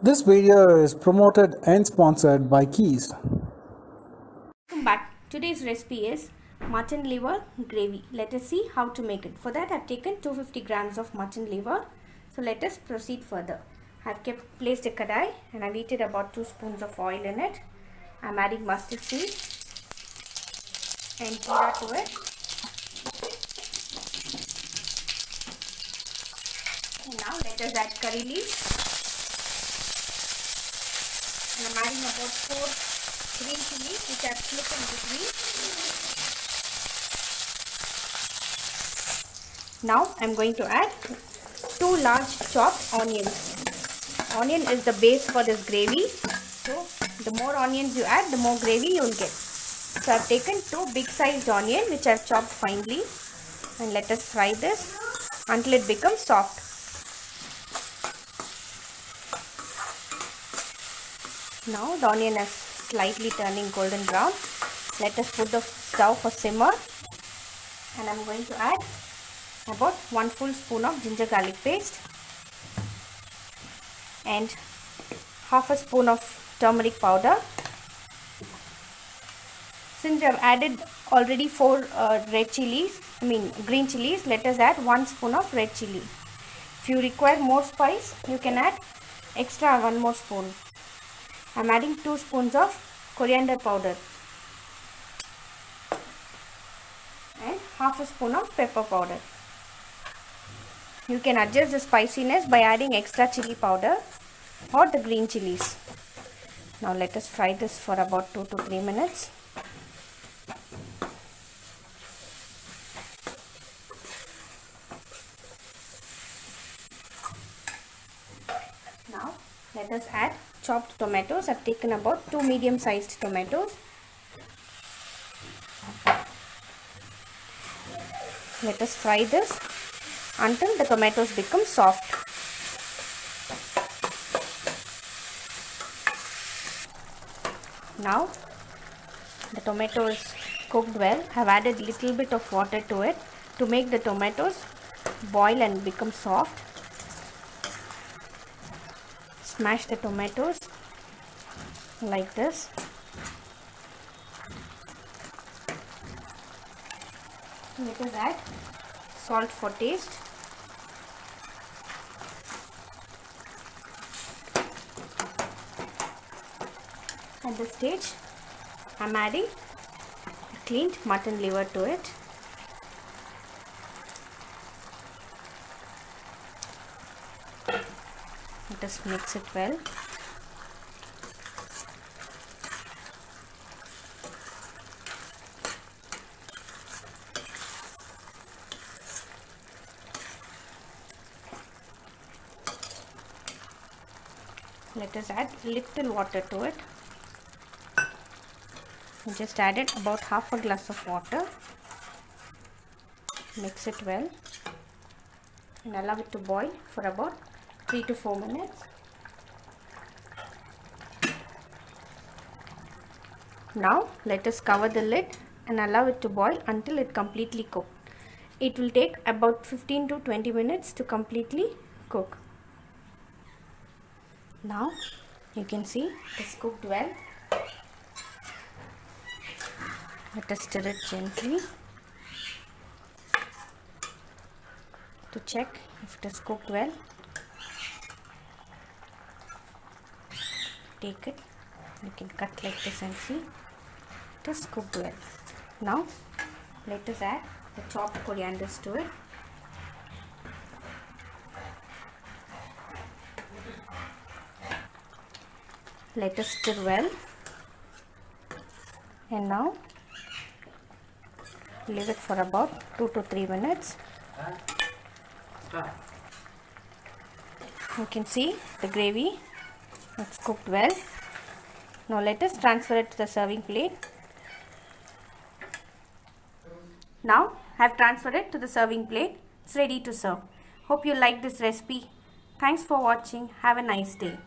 This video is promoted and sponsored by Keys. Welcome back. Today's recipe is mutton liver gravy. Let us see how to make it. For that I have taken 250 grams of mutton liver. So let us proceed further. I have placed a kadai and I have heated about 2 spoons of oil in it. I am adding mustard seed and jeera to it. And now let us add curry leaves. And I am adding about 4 green chilies which I have split in between. Now I am going to add 2 large chopped onions. Onion is the base for this gravy. So the more onions you add, the more gravy you will get. So I have taken 2 big sized onions which I have chopped finely. And let us fry this until it becomes soft. Now the onion is slightly turning golden brown. Let us put the stove for simmer. And I am going to add about 1 full spoon of ginger garlic paste and half a spoon of turmeric powder. Since we have added already 4 green chilies, let us add 1 spoon of red chili. If you require more spice, you can add extra 1 more spoon. I am adding 2 spoons of coriander powder and half a spoon of pepper powder. You can adjust the spiciness by adding extra chili powder or the green chilies. Now let us fry this for about 2 to 3 minutes. Now let us add chopped tomatoes. I have taken about 2 medium sized tomatoes. Let us fry this until the tomatoes become soft. Now the tomato is cooked well. I have added little bit of water to it to make the tomatoes boil and become soft. Smash the tomatoes like this. Let us add salt for taste. At this stage, I am adding cleaned mutton liver to it. Let us mix it well. Let us add little water to it. Just added about half a glass of water. Mix it well and allow it to boil for about 3 to 4 minutes. Now let us cover the lid and allow it to boil until it completely cooked. It will take about 15 to 20 minutes to completely cook. Now you can see it is cooked well. Let us stir it gently to check if it is cooked well. Take it, you can cut like this and see it is cooked well. Now let us add the chopped corianders to it. Let us stir well and now leave it for about 2 to 3 minutes. You can see the gravy is cooked well. Now let us transfer it to the serving plate. Now I have transferred it to the serving plate. It's ready to serve. Hope you like this recipe. Thanks for watching. Have a nice day.